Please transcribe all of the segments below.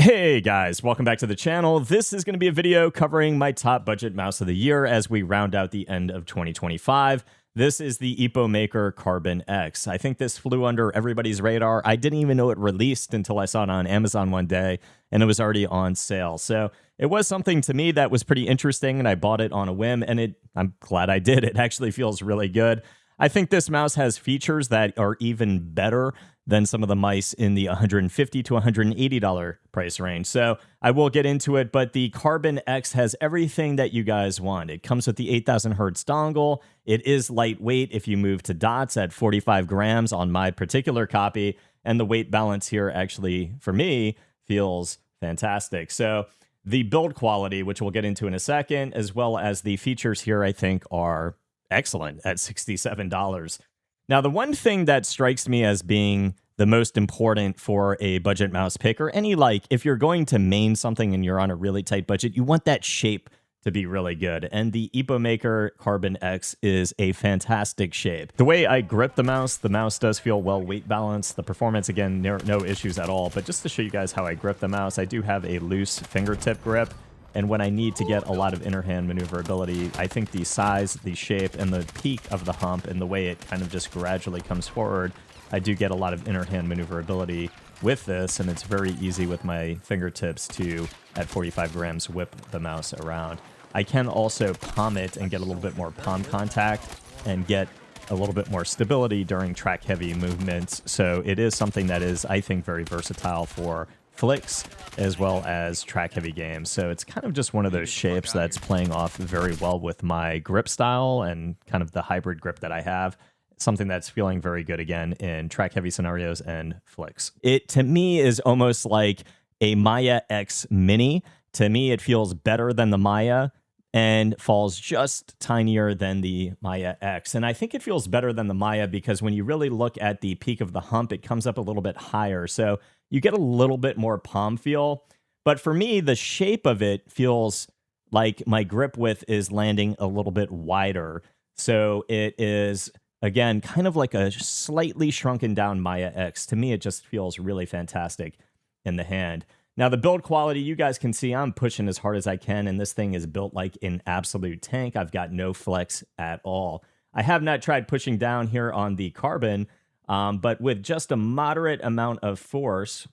Hey guys, welcome back to the channel. This is going to be a video covering my top budget mouse of the year as we round out the end of 2025. This is the Epomaker Carbon X. I think this flew under everybody's radar. I didn't even know it released until I saw it on Amazon one day, and it was already on sale. So it was something to me that was pretty interesting, and I bought it on a whim, and I'm glad I did. It actually feels really good. I think this mouse has features that are even better than some of the mice in the $150 to $180 price range. So I will get into it, but the Carbon X has everything that you guys want. It comes with the 8000 hertz dongle. It is lightweight if you move to dots at 45 grams on my particular copy, and the weight balance here actually, for me, feels fantastic. So the build quality, which we'll get into in a second, as well as the features here, I think are excellent at $67. Now, the one thing that strikes me as being the most important for a budget mouse pick, or if you're going to main something and you're on a really tight budget, you want that shape to be really good. And the Epomaker Carbon X is a fantastic shape. The way I grip the mouse does feel well weight balanced. The performance, again, no issues at all. But just to show you guys how I grip the mouse, I do have a loose fingertip grip. And when I need to get a lot of inner hand maneuverability, I think the size, the shape, and the peak of the hump and the way it kind of just gradually comes forward, I do get a lot of inner hand maneuverability with this, and it's very easy with my fingertips to, at 45 grams, whip the mouse around. I can also palm it and get a little bit more palm contact and get a little bit more stability during track-heavy movements. So it is something that is, I think, very versatile for flicks as well as track-heavy games. So it's kind of just one of those shapes that's playing off very well with my grip style and kind of the hybrid grip that I have. Something that's feeling very good again in track-heavy scenarios and flicks. It, to me, is almost like a Maya X Mini. To me, it feels better than the Maya and falls just tinier than the Maya X. And I think it feels better than the Maya because when you really look at the peak of the hump, it comes up a little bit higher. So you get a little bit more palm feel. But for me, the shape of it feels like my grip width is landing a little bit wider. So it is, again, kind of like a slightly shrunken down Maya X. To me, it just feels really fantastic in the hand. Now, the build quality, you guys can see I'm pushing as hard as I can, and this thing is built like an absolute tank. I've got no flex at all. I have not tried pushing down here on the carbon, but with just a moderate amount of force,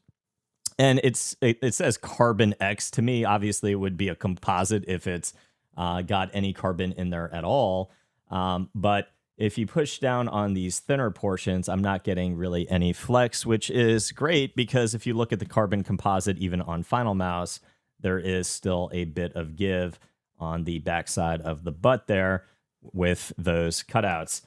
and it says Carbon X. To me, obviously, it would be a composite if it's got any carbon in there at all. But if you push down on these thinner portions, I'm not getting really any flex, which is great because if you look at the carbon composite, even on Final Mouse, there is still a bit of give on the backside of the butt there with those cutouts.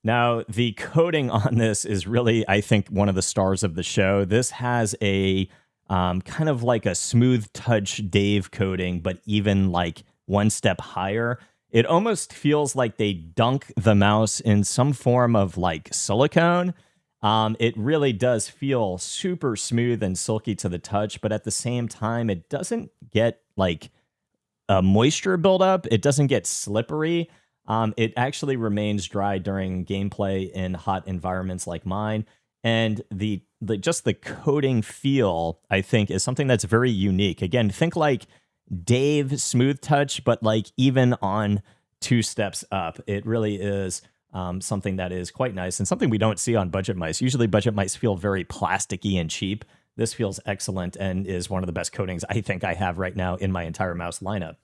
Now, the coating on this is really, I think, one of the stars of the show. This has a kind of like a smooth touch Dave coating, but even like one step higher. It almost feels like they dunk the mouse in some form of like silicone. It really does feel super smooth and silky to the touch, but at the same time, it doesn't get like a moisture buildup. It doesn't get slippery. It actually remains dry during gameplay in hot environments like mine. And just the coating feel, I think, is something that's very unique. Again, think like Dave smooth touch, but like even on 2 steps up, it really is something that is quite nice and something we don't see on budget mice. Usually budget mice feel very plasticky and cheap. This feels excellent and is one of the best coatings I think I have right now in my entire mouse lineup.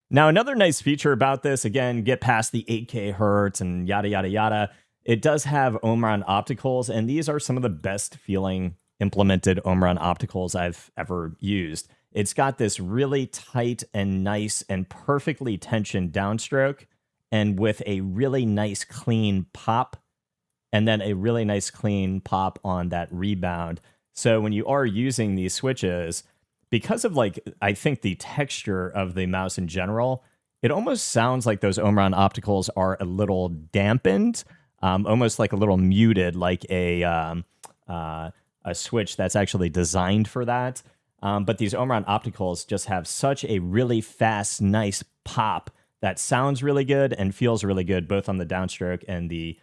Now, another nice feature about this, again, get past the 8K hertz and yada, yada, yada. It does have Omron opticals, and these are some of the best feeling implemented Omron opticals I've ever used. It's got this really tight and nice and perfectly tensioned downstroke, and with a really nice clean pop, and then a really nice clean pop on that rebound. So when you are using these switches, because of I think the texture of the mouse in general, it almost sounds like those Omron opticals are a little dampened, almost like a little muted, like a switch that's actually designed for that. But these Omron opticals just have such a really fast, nice pop that sounds really good and feels really good, both on the downstroke and the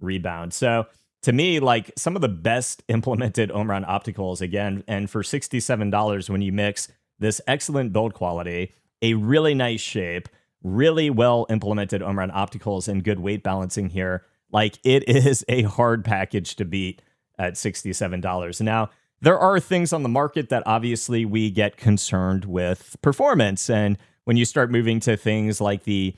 rebound. So to me, like some of the best implemented Omron opticals again, and for $67 when you mix this excellent build quality, a really nice shape, really well implemented Omron opticals, and good weight balancing here, like it is a hard package to beat at $67. Now, there are things on the market that obviously we get concerned with performance. And when you start moving to things like the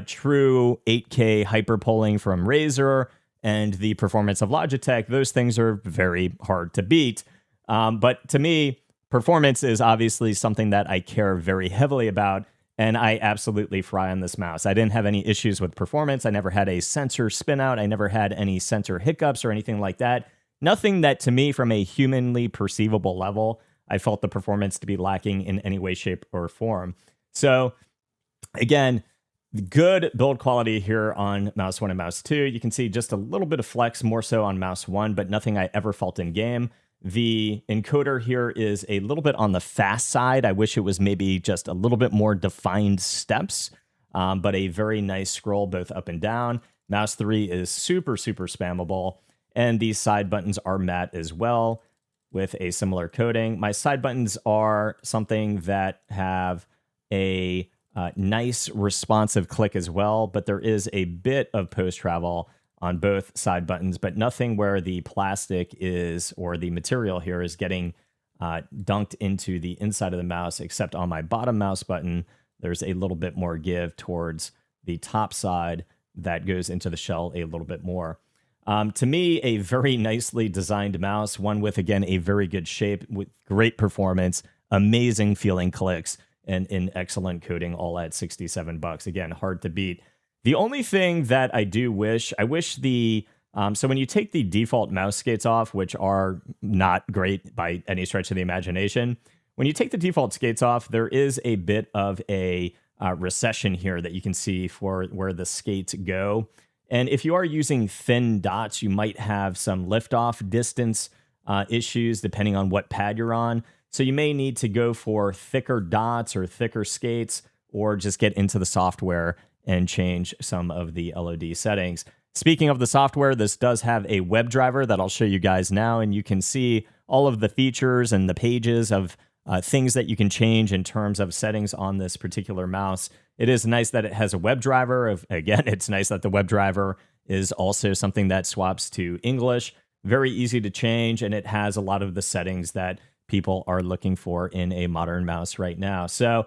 true 8K hyperpolling from Razer and the performance of Logitech, those things are very hard to beat. But to me, performance is obviously something that I care very heavily about, and I absolutely fry on this mouse. I didn't have any issues with performance. I never had a sensor spin out. I never had any sensor hiccups or anything like that. Nothing that, to me, from a humanly perceivable level, I felt the performance to be lacking in any way, shape, or form. So, again, good build quality here on mouse 1 and mouse 2. You can see just a little bit of flex, more so on mouse 1, but nothing I ever felt in game. The encoder here is a little bit on the fast side. I wish it was maybe just a little bit more defined steps, but a very nice scroll both up and down. Mouse 3 is super, super spammable. And these side buttons are matte as well with a similar coating. My side buttons are something that have a nice responsive click as well, but there is a bit of post-travel on both side buttons, but nothing where the plastic is, or the material here is getting dunked into the inside of the mouse, except on my bottom mouse button, there's a little bit more give towards the top side that goes into the shell a little bit more. To me, a very nicely designed mouse, one with, again, a very good shape, with great performance, amazing feeling clicks, and an excellent coating, all at $67. Again, hard to beat. The only thing that I wish the, so when you take the default mouse skates off, which are not great by any stretch of the imagination, when you take the default skates off, there is a bit of a recession here that you can see for where the skates go. And if you are using thin dots, you might have some liftoff distance issues depending on what pad you're on. So you may need to go for thicker dots or thicker skates, or just get into the software and change some of the LOD settings. Speaking of the software, this does have a web driver that I'll show you guys now, and you can see all of the features and the pages of things that you can change in terms of settings on this particular mouse. It is nice that it has a web driver. Again, it's nice that the web driver is also something that swaps to English. Very easy to change, and it has a lot of the settings that people are looking for in a modern mouse right now. So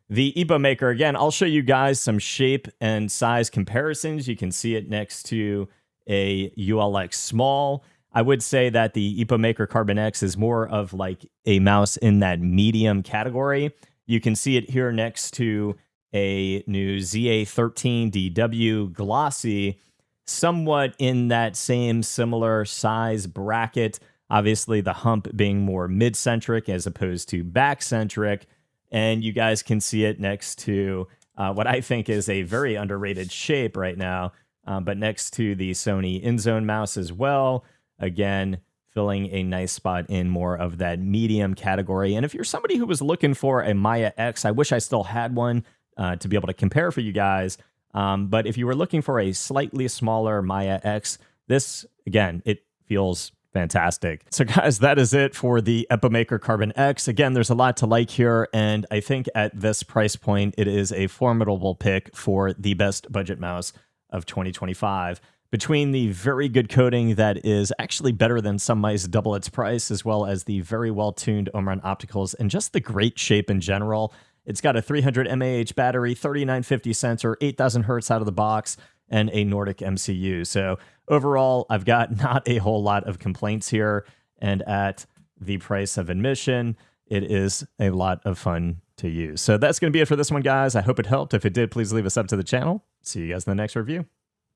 the Epomaker, again, I'll show you guys some shape and size comparisons. You can see it next to a ULX Small. I would say that the Epomaker Carbon X is more of like a mouse in that medium category. You can see it here next to a new ZA13DW Glossy, somewhat in that same similar size bracket. Obviously, the hump being more mid-centric as opposed to back-centric. And you guys can see it next to what I think is a very underrated shape right now, but next to the Sony InZone mouse as well. Again, filling a nice spot in more of that medium category. And if you're somebody who was looking for a Maya X, I wish I still had one to be able to compare for you guys. But if you were looking for a slightly smaller Maya X, this, again, it feels fantastic. So guys, that is it for the Epomaker Carbon X. Again, there's a lot to like here, and I think at this price point, it is a formidable pick for the best budget mouse of 2025. Between the very good coating that is actually better than some mice double its price, as well as the very well-tuned Omron opticals, and just the great shape in general. It's got a 300 mAh battery, 3950 sensor, 8000 hertz out of the box, and a Nordic MCU. So overall, I've got not a whole lot of complaints here, and at the price of admission, it is a lot of fun to use. So that's going to be it for this one, guys. I hope it helped. If it did, please leave a sub to the channel. See you guys in the next review.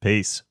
Peace.